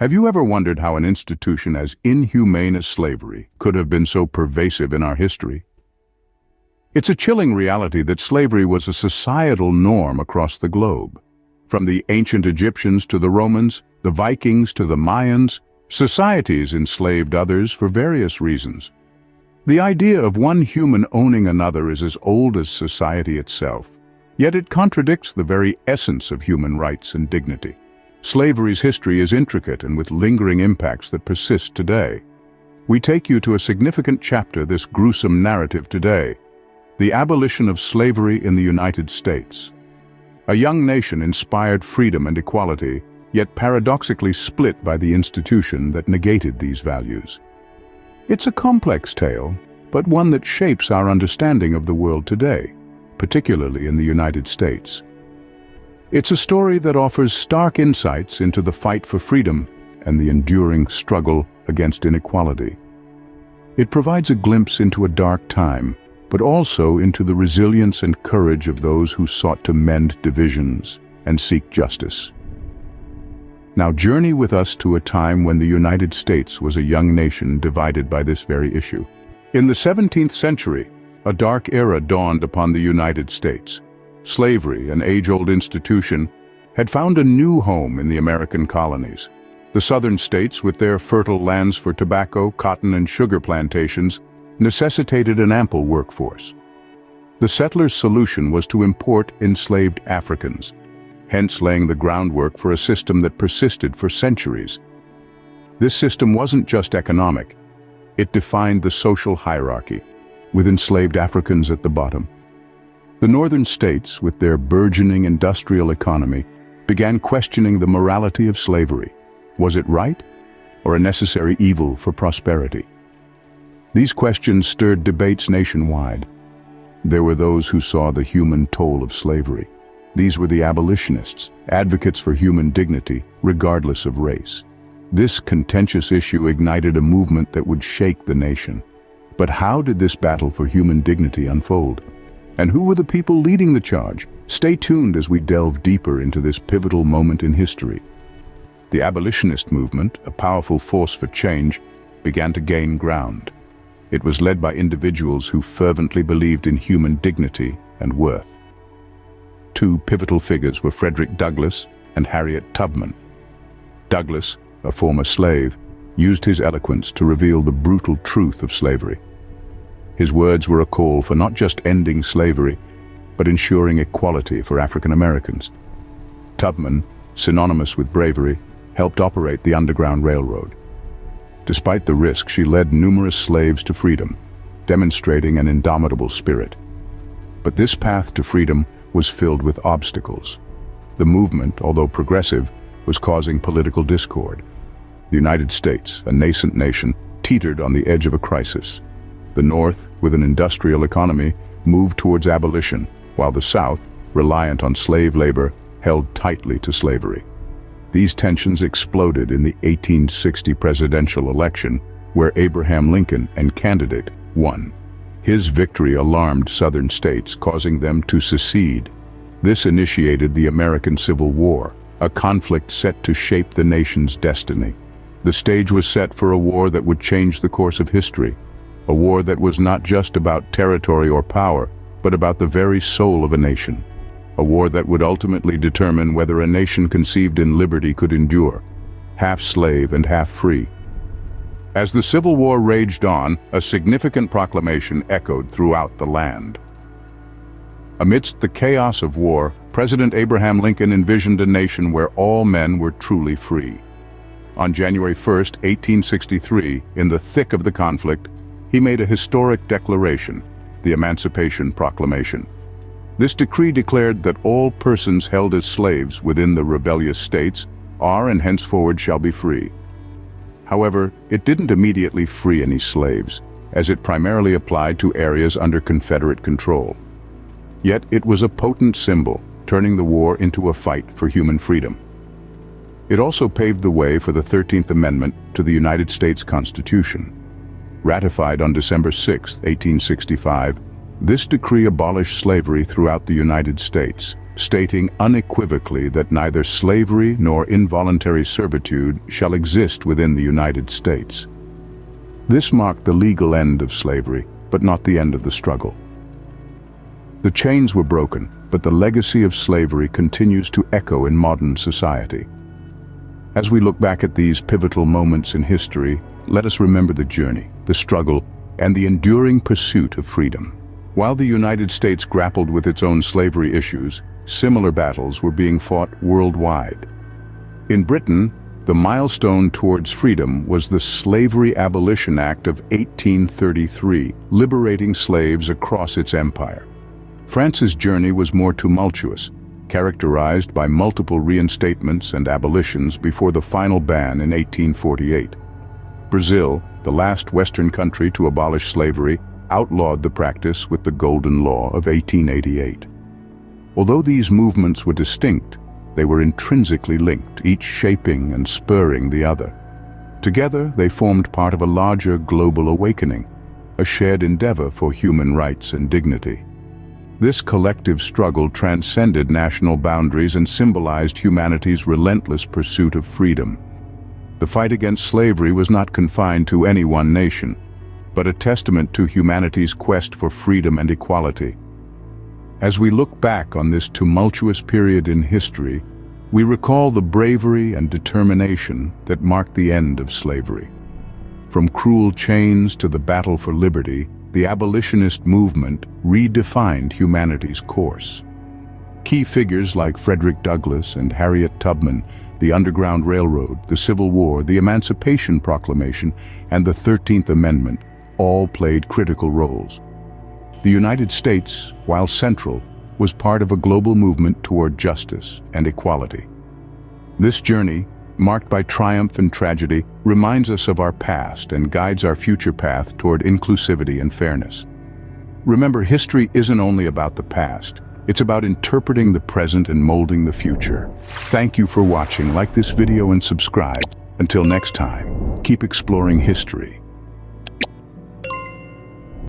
Have you ever wondered how an institution as inhumane as slavery could have been so pervasive in our history? It's a chilling reality that slavery was a societal norm across the globe. From the ancient Egyptians to the Romans, the Vikings to the Mayans, societies enslaved others for various reasons. The idea of one human owning another is as old as society itself, yet it contradicts the very essence of human rights and dignity. Slavery's history is intricate and with lingering impacts that persist today. We take you to a significant chapter of this gruesome narrative today: the abolition of slavery in the United States. A young nation inspired freedom and equality, yet paradoxically split by the institution that negated these values. It's a complex tale, but one that shapes our understanding of the world today, particularly in the United States. It's a story that offers stark insights into the fight for freedom and the enduring struggle against inequality. It provides a glimpse into a dark time, but also into the resilience and courage of those who sought to mend divisions and seek justice. Now journey with us to a time when the United States was a young nation divided by this very issue. In the 17th century, a dark era dawned upon the United States. Slavery, an age-old institution, had found a new home in the American colonies. The southern states, with their fertile lands for tobacco, cotton, and sugar plantations, necessitated an ample workforce. The settlers' solution was to import enslaved Africans, hence laying the groundwork for a system that persisted for centuries. This system wasn't just economic, it defined the social hierarchy, with enslaved Africans at the bottom. The northern states, with their burgeoning industrial economy, began questioning the morality of slavery. Was it right, or a necessary evil for prosperity? These questions stirred debates nationwide. There were those who saw the human toll of slavery. These were the abolitionists, advocates for human dignity, regardless of race. This contentious issue ignited a movement that would shake the nation. But how did this battle for human dignity unfold? And who were the people leading the charge? Stay tuned as we delve deeper into this pivotal moment in history. The abolitionist movement, a powerful force for change, began to gain ground. It was led by individuals who fervently believed in human dignity and worth. Two pivotal figures were Frederick Douglass and Harriet Tubman. Douglass, a former slave, used his eloquence to reveal the brutal truth of slavery. His words were a call for not just ending slavery, but ensuring equality for African Americans. Tubman, synonymous with bravery, helped operate the Underground Railroad. Despite the risk, she led numerous slaves to freedom, demonstrating an indomitable spirit. But this path to freedom was filled with obstacles. The movement, although progressive, was causing political discord. The United States, a nascent nation, teetered on the edge of a crisis. The North, with an industrial economy, moved towards abolition, while the South, reliant on slave labor, held tightly to slavery. These tensions exploded in the 1860 presidential election, where Abraham Lincoln and candidate won. His victory alarmed Southern states, causing them to secede. This initiated the American Civil War, a conflict set to shape the nation's destiny. The stage was set for a war that would change the course of history. A war that was not just about territory or power, but about the very soul of a nation. A war that would ultimately determine whether a nation conceived in liberty could endure, half slave and half free. As the Civil War raged on, a significant proclamation echoed throughout the land. Amidst the chaos of war, President Abraham Lincoln envisioned a nation where all men were truly free. On January 1st, 1863, in the thick of the conflict, he made a historic declaration, the Emancipation Proclamation. This decree declared that all persons held as slaves within the rebellious states are and henceforward shall be free. However, it didn't immediately free any slaves, as it primarily applied to areas under Confederate control. Yet it was a potent symbol, turning the war into a fight for human freedom. It also paved the way for the 13th Amendment to the United States Constitution. Ratified on December 6, 1865, this decree abolished slavery throughout the United States, stating unequivocally that neither slavery nor involuntary servitude shall exist within the United States. This marked the legal end of slavery, but not the end of the struggle. The chains were broken, but the legacy of slavery continues to echo in modern society. As we look back at these pivotal moments in history, let us remember the journey, the struggle, and the enduring pursuit of freedom. While the United States grappled with its own slavery issues, similar battles were being fought worldwide. In Britain, the milestone towards freedom was the Slavery Abolition Act of 1833, liberating slaves across its empire. France's journey was more tumultuous, characterized by multiple reinstatements and abolitions before the final ban in 1848. Brazil, the last Western country to abolish slavery, outlawed the practice with the Golden Law of 1888. Although these movements were distinct, they were intrinsically linked, each shaping and spurring the other. Together, they formed part of a larger global awakening, a shared endeavor for human rights and dignity. This collective struggle transcended national boundaries and symbolized humanity's relentless pursuit of freedom. The fight against slavery was not confined to any one nation, but a testament to humanity's quest for freedom and equality. As we look back on this tumultuous period in history, we recall the bravery and determination that marked the end of slavery. From cruel chains to the battle for liberty, the abolitionist movement redefined humanity's course. Key figures like Frederick Douglass and Harriet Tubman, the Underground Railroad, the Civil War, the Emancipation Proclamation, and the 13th Amendment all played critical roles. The United States, while central, was part of a global movement toward justice and equality. This journey, marked by triumph and tragedy, reminds us of our past and guides our future path toward inclusivity and fairness. Remember, history isn't only about the past, it's about interpreting the present and molding the future. Thank you for watching. Like this video and subscribe. Until next time, keep exploring history.